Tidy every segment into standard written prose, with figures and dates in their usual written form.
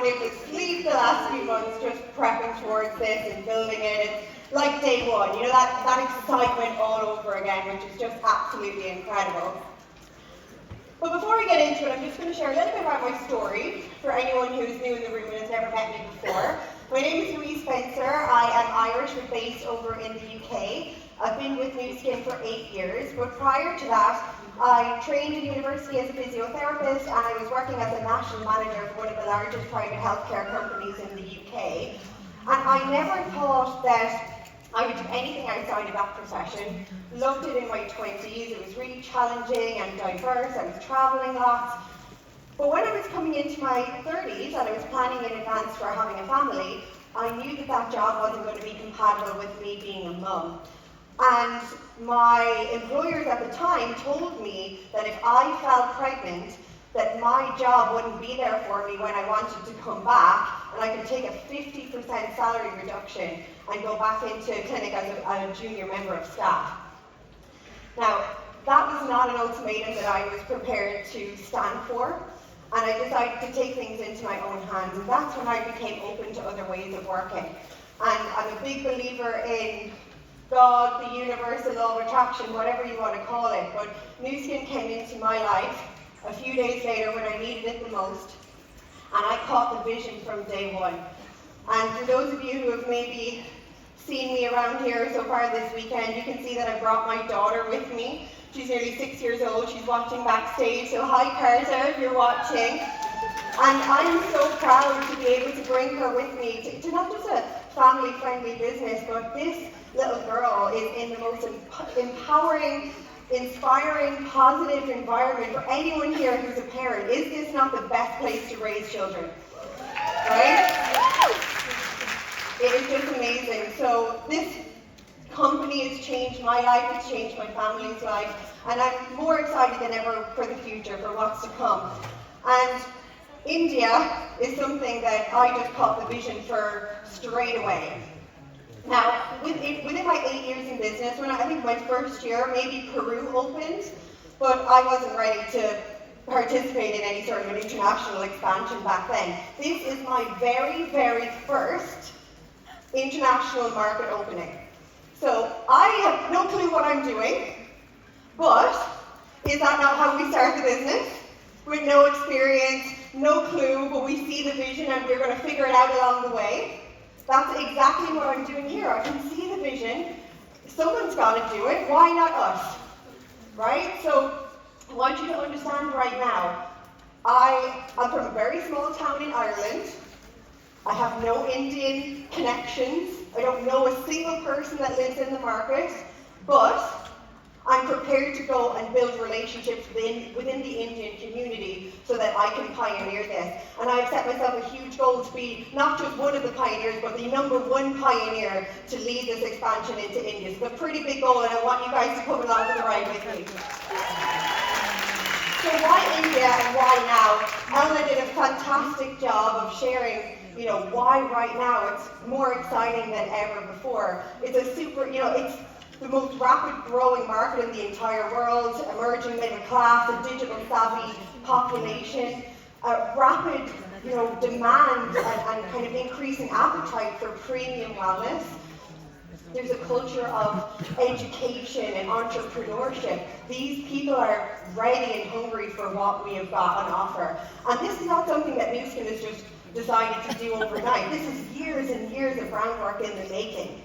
been able to sleep the last few months just prepping towards this and building it. It's like day one, you know, that excitement all over again, which is just absolutely incredible. But before we get into it, I'm just going to share a little bit about my story for anyone who's new in the room and has never met me before. My name is Louise. I am Irish but based over in the UK. I've been with Nu Skin for 8 years, but prior to that, I trained in university as a physiotherapist and I was working as a national manager for one of the largest private healthcare companies in the UK. And I never thought that I would do anything outside of that profession. Loved it in my 20s, it was really challenging and diverse, I was travelling lots. But when I was coming into my 30s and I was planning in advance for having a family, I knew that that job wasn't going to be compatible with me being a mum. And my employers at the time told me that if I fell pregnant, that my job wouldn't be there for me when I wanted to come back, and I could take a 50% salary reduction and go back into clinic as a junior member of staff. Now, that was not an ultimatum that I was prepared to stand for, and I decided to take things into my own hands, and that's when I became open to other ways of working. And I'm a big believer in God, the universe, the law of attraction, whatever you want to call it, but Nu Skin came into my life a few days later when I needed it the most, and I caught the vision from day one. And for those of you who have maybe seen me around here so far this weekend, you can see that I brought my daughter with me. She's nearly 6 years old, she's watching backstage, so hi Carter if you're watching. And I am so proud to be able to bring her with me to not just a family-friendly business, but this little girl is in the most empowering, inspiring, positive environment for anyone here who's a parent. Is this not the best place to raise children? Right? It is just amazing. So this company has changed my life, it's changed my family's life, and I'm more excited than ever for the future, for what's to come. And India is something that I just caught the vision for straight away. Now, within my 8 years in business, when I think my first year, maybe Peru opened, but I wasn't ready to participate in any sort of an international expansion back then. This is my very, very first international market opening. So I have no clue what I'm doing, but is that not how we start the business? With no experience, no clue, but we see the vision and we're going to figure it out along the way. That's exactly what I'm doing here. I can see the vision. Someone's got to do it. Why not us? Right? So I want you to understand right now, I'm from a very small town in Ireland. I have no Indian connections. I don't know a single person that lives in the market, but I'm prepared to go and build relationships within the Indian community so that I can pioneer this. And I've set myself a huge goal to be not just one of the pioneers, but the #1 pioneer to lead this expansion into India. It's a pretty big goal, and I want you guys to come along for the ride with me. So why India and why now? Ella did a fantastic job of sharing, you know, why right now it's more exciting than ever before. It's a super, you know, it's the most rapid growing market in the entire world, emerging middle class, a digital savvy population, a rapid, you know, demand and kind of increasing appetite for premium wellness. There's a culture of education and entrepreneurship. These people are ready and hungry for what we have got on offer. And this is not something that Nu Skin has just decided to do overnight. This is years and years of groundwork in the making.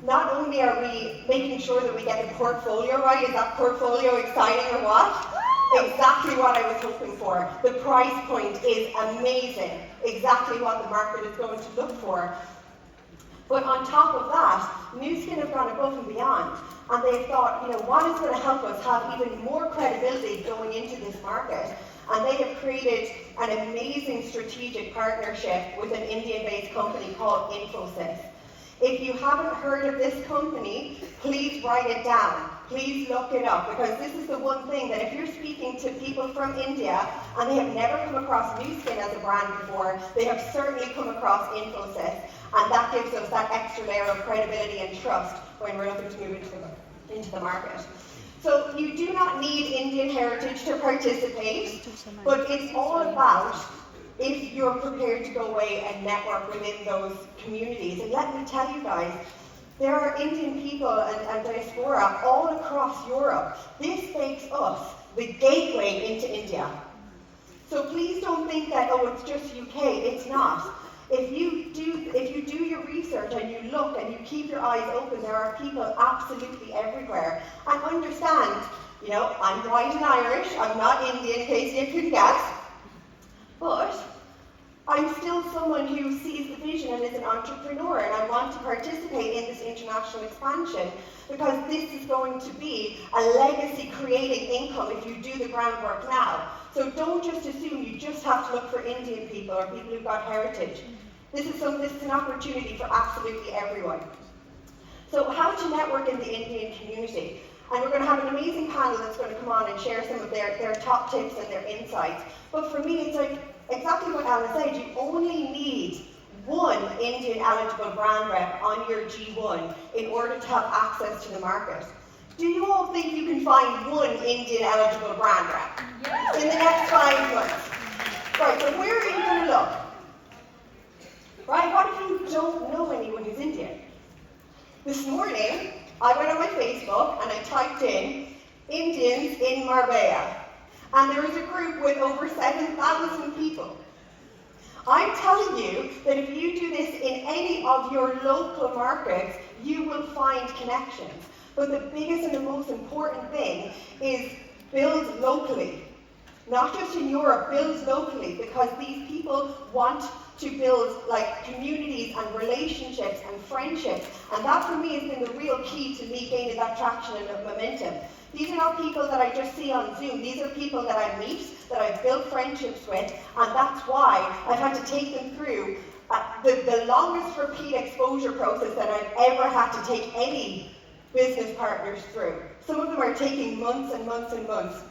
Not only are we making sure that we get the portfolio right, is that portfolio exciting or what? Exactly what I was hoping for. The price point is amazing. Exactly what the market is going to look for. But on top of that, Nu Skin have gone above and beyond. And they've thought, you know, what is going to help us have even more credibility going into this market? And they have created an amazing strategic partnership with an India-based company called Infosys. If you haven't heard of this company, please write it down. Please look it up, because this is the one thing that if you're speaking to people from India and they have never come across Nu Skin as a brand before, they have certainly come across Infosys, and that gives us that extra layer of credibility and trust when we're looking to move into the market. So you do not need Indian heritage to participate, but it's all about if you're prepared to go away and network within those communities. And let me tell you guys, there are Indian people and diaspora all across Europe. This makes us the gateway into India. So please don't think that, oh, it's just UK. It's not. If you do your research and you look and you keep your eyes open, there are people absolutely everywhere. And understand, you know, I'm white and Irish. I'm not Indian, in case you couldn't guess. But I'm still someone who sees the vision and is an entrepreneur, and I want to participate in this international expansion because this is going to be a legacy creating income if you do the groundwork now. So don't just assume you just have to look for Indian people or people who've got heritage. This is an opportunity for absolutely everyone. So how to network in the Indian community. And we're going to have an amazing panel that's going to come on and share some of their top tips and their insights. But for me, it's like exactly what Alan said, you only need one Indian eligible brand rep on your G1 in order to have access to the market. Do you all think you can find one Indian eligible brand rep in the next 5 months? Right, so where are you going to look? Right, what if you don't know anyone who's Indian? This morning, I went on my Facebook and I typed in Indians in Marbella. And there was a group with over 7,000 people. I'm telling you that if you do this in any of your local markets, you will find connections. But the biggest and the most important thing is build locally. Not just in Europe, build locally, because these people want to build like communities and relationships and friendships. And that for me has been the real key to me gaining that traction and momentum. These are not people that I just see on Zoom. These are people that I meet, that I've built friendships with, and that's why I've had to take them through the longest repeat exposure process that I've ever had to take any business partners through. Some of them are taking months and months and months.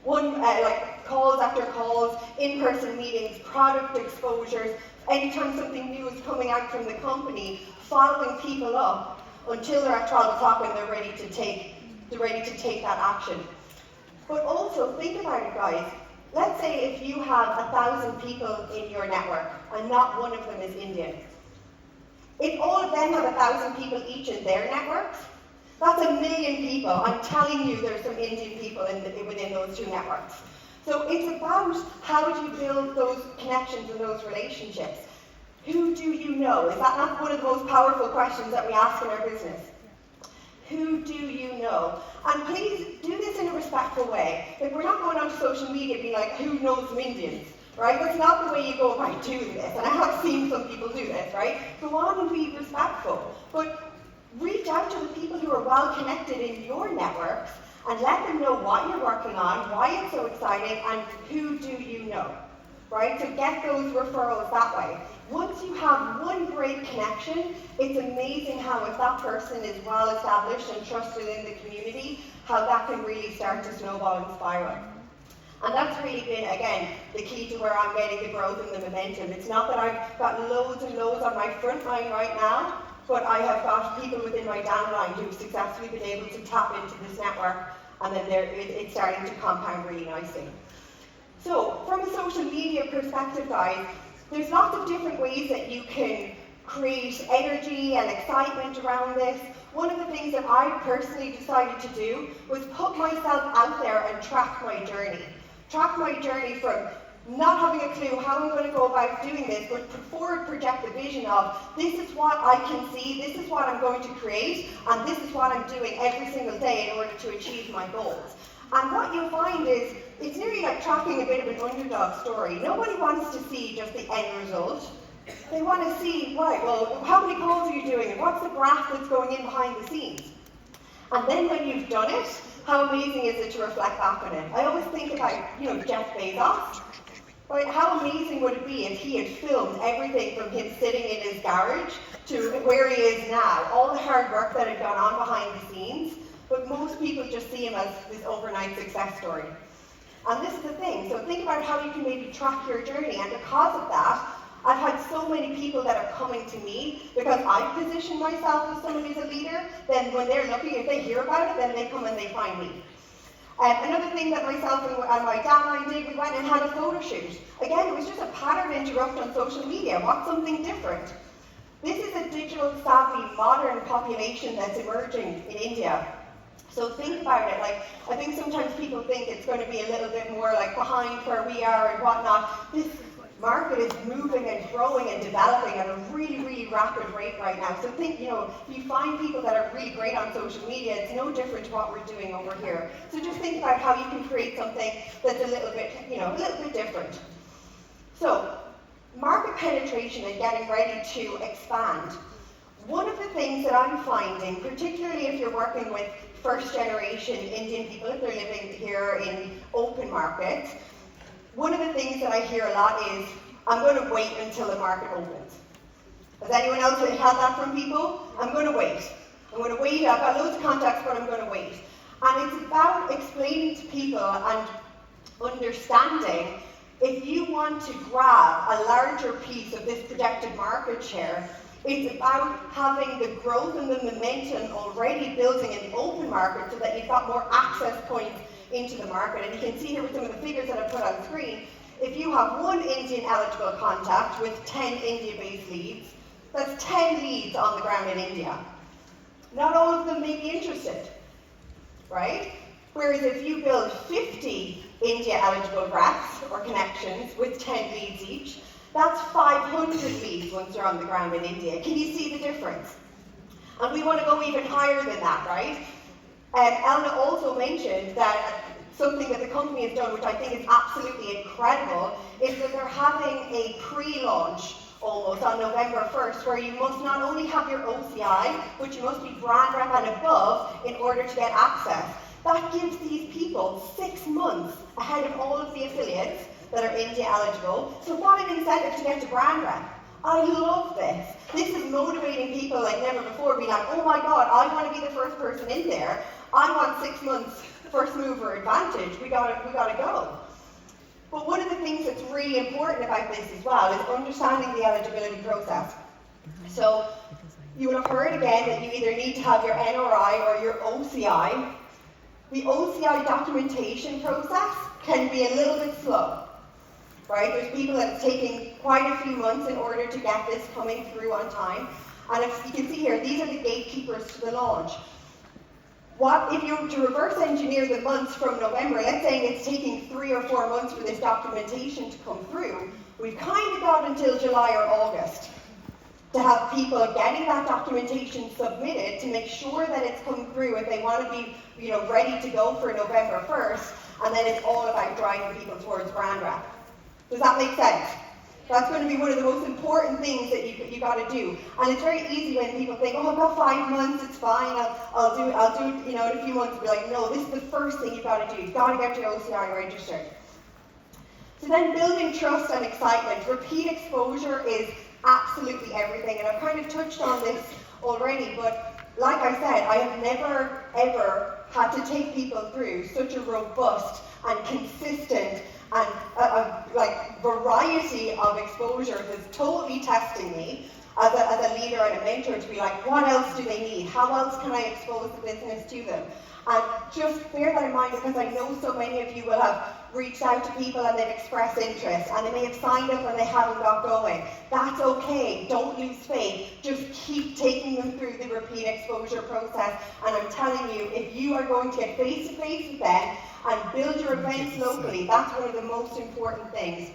Like calls after calls, in-person meetings, product exposures, anytime something new is coming out from the company, following people up until they're at 12 o'clock and they're ready to take that action. But also think about it, guys. Let's say if you have 1,000 people in your network and not one of them is Indian. If all of them have 1,000 people each in their networks, that's 1 million people. I'm telling you there's some Indian people within those two networks. So it's about how do you build those connections and those relationships. Who do you know? Is that not one of the most powerful questions that we ask in our business? Who do you know? And please do this in a respectful way. Like, we're not going on social media and being like, who knows some Indians? Right? That's not the way you go about doing this. And I have seen some people do this, right? Go on and be respectful. But reach out to the people who are well connected in your networks and let them know what you're working on, why it's so exciting, and who do you know, right? So get those referrals that way. Once you have one great connection, it's amazing how if that person is well established and trusted in the community, how that can really start to snowball and spiral. And that's really been, again, the key to where I'm getting the growth and the momentum. It's not that I've got loads and loads on my front line right now, but I have got people within my downline who've successfully been able to tap into this network, and then it's starting to compound really nicely. So, from a social media perspective, guys, there's lots of different ways that you can create energy and excitement around this. One of the things that I personally decided to do was put myself out there and track my journey. Track my journey from not having a clue how I'm going to go about doing this, but forward project the vision of, this is what I can see, this is what I'm going to create, and this is what I'm doing every single day in order to achieve my goals. And what you'll find is, it's nearly like tracking a bit of an underdog story. Nobody wants to see just the end result. They want to see, right, well, how many calls are you doing, and what's the graph that's going in behind the scenes? And then when you've done it, how amazing is it to reflect back on it? I always think about, Jeff Bezos. Right, how amazing would it be if he had filmed everything from him sitting in his garage to where he is now, all the hard work that had gone on behind the scenes, but most people just see him as this overnight success story. And this is the thing, so think about how you can maybe track your journey, and because of that, I've had so many people that are coming to me because I've positioned myself as someone who's a leader, then when they're looking, if they hear about it, then they come and they find me. Another thing that myself and my dad and I did, we went and had a photo shoot. Again, it was just a pattern interrupt on social media. What's something different? This is a digital savvy, modern population that's emerging in India. So think about it, like, I think sometimes people think it's going to be a little bit more like behind where we are and whatnot. This market is moving and growing and developing at a really, really rapid rate right now. So think, if you find people that are really great on social media, it's no different to what we're doing over here. So just think about how you can create something that's a little bit, a little bit different. So, market penetration and getting ready to expand. One of the things that I'm finding, particularly if you're working with first generation Indian people, if they're living here in open markets, one of the things that I hear a lot is, I'm going to wait until the market opens. Has anyone else had that from people? I'm going to wait. I'm going to wait. I've got loads of contacts, but I'm going to wait. And it's about explaining to people and understanding, if you want to grab a larger piece of this projected market share, it's about having the growth and the momentum already building in the open market so that you've got more access points into the market. And you can see here with some of the figures that I've put on screen, if you have one Indian eligible contact with 10 India-based leads, that's 10 leads on the ground in India. Not all of them may be interested, right? Whereas if you build 50 India-eligible reps or connections with 10 leads each, that's 500 leads once they're on the ground in India. Can you see the difference? And we want to go even higher than that, right? Elna also mentioned that something that the company has done, which I think is absolutely incredible, is that they're having a pre-launch almost on November 1st, where you must not only have your OCI, but you must be brand rep and above in order to get access. That gives these people 6 months ahead of all of the affiliates that are India eligible. So what an incentive to get to brand rep. I love this. This is motivating people like never before, being like, oh my God, I want to be the first person in there. I want 6 months first mover advantage. We gotta go. But one of the things that's really important about this as well is understanding the eligibility process. So you will have heard again that you either need to have your NRI or your OCI. The OCI documentation process can be a little bit slow, right? There's people that it's taking quite a few months in order to get this coming through on time. And if you can see here, these are the gatekeepers to the launch. If you were to reverse engineer the months from November, let's say it's taking 3 or 4 months for this documentation to come through, we've kind of got until July or August to have people getting that documentation submitted to make sure that it's come through if they want to be ready to go for November 1st, and then it's all about driving people towards brand rep. Does that make sense? That's going to be one of the most important things that you got to do. And it's very easy when people think, oh, I've got 5 months, it's fine, I'll do it, in a few months. Be like, no, this is the first thing you've got to do. You've got to get your OCI registered. So then building trust and excitement. Repeat exposure is absolutely everything. And I've kind of touched on this already, but like I said, I have never, ever had to take people through such a robust and consistent and a variety of exposures is totally testing me as a leader and a mentor to be like, what else do they need? How else can I expose the business to them? And just bear that in mind, because I know so many of you will have reached out to people and they've expressed interest and they may have signed up and they haven't got going. That's okay. Don't lose faith. Just keep taking them through the repeat exposure process. And I'm telling you, if you are going to get face-to-face with them and build your events locally, that's one of the most important things.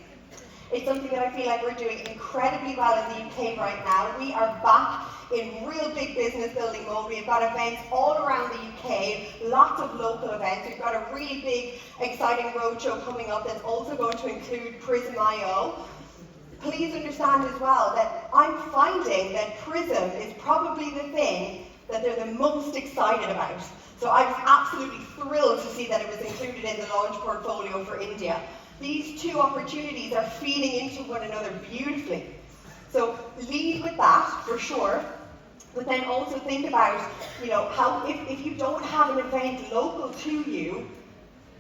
It's something that I feel like we're doing incredibly well in the UK right now. We are back in real big business building mode. We've got events all around the UK, lots of local events. We've got a really big, exciting roadshow coming up that's also going to include Prism.io. Please understand as well that I'm finding that Prism is probably the thing that they're the most excited about. So I was absolutely thrilled to see that it was included in the launch portfolio for India. These two opportunities are feeding into one another beautifully. So lead with that, for sure, but then also think about, how if you don't have an event local to you,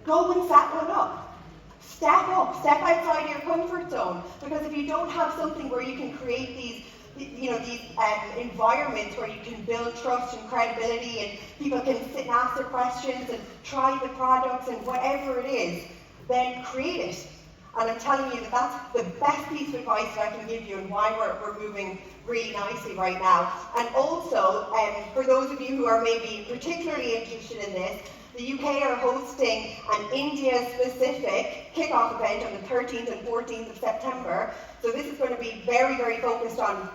go and set one up. Step outside your comfort zone, because if you don't have something where you can create these these environments where you can build trust and credibility, and people can sit and ask their questions and try the products and whatever it is, then create it. And I'm telling you that that's the best piece of advice that I can give you, and why we're moving really nicely right now. And also, for those of you who are maybe particularly interested in this, the UK are hosting an India-specific kickoff event on the 13th and 14th of September. So this is going to be very, very focused on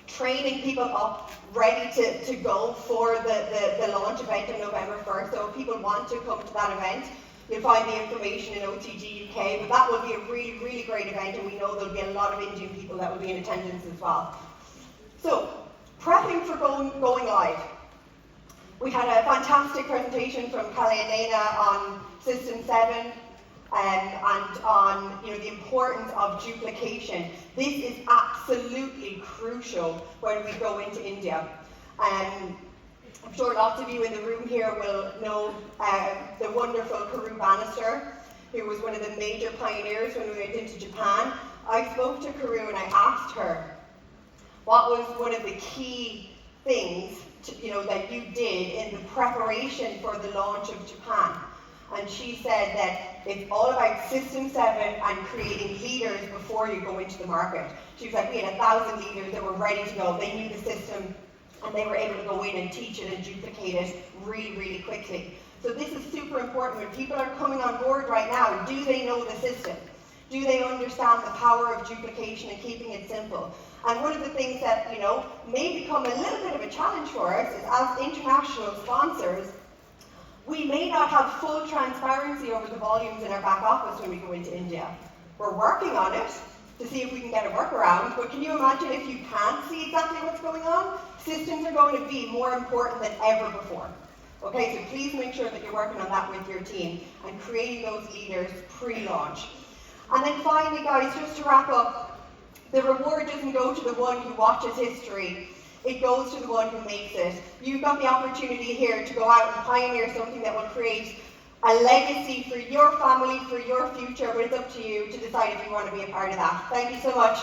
training people up, ready to go for the launch event on November 1st. So if people want to come to that event, you'll find the information in OTG UK, but that will be a really, really great event, and we know there'll be a lot of Indian people that will be in attendance as well. So, prepping for going live. We had a fantastic presentation from Callie and Dana on System 7 and on the importance of duplication. This is absolutely crucial when we go into India. I'm sure lots of you in the room here will know the wonderful Karu Bannister, who was one of the major pioneers when we went into Japan. I spoke to Karu and I asked her, what was one of the key things that you did in the preparation for the launch of Japan? And she said that it's all about System 7 and creating leaders before you go into the market. She was like, we had 1,000 leaders that were ready to go. They knew the system, and they were able to go in and teach it and duplicate it really, really quickly. So this is super important. When people are coming on board right now, do they know the system? Do they understand the power of duplication and keeping it simple? And one of the things that may become a little bit of a challenge for us is, as international sponsors, we may not have full transparency over the volumes in our back office when we go into India. We're working on it to see if we can get a workaround, but can you imagine if you can't see exactly what's going on? Systems are going to be more important than ever before. Okay, so please make sure that you're working on that with your team and creating those leaders pre-launch. And then finally, guys, just to wrap up, the reward doesn't go to the one who watches history. It goes to the one who makes it. You've got the opportunity here to go out and pioneer something that will create a legacy for your family, for your future, but it's up to you to decide if you want to be a part of that. Thank you so much.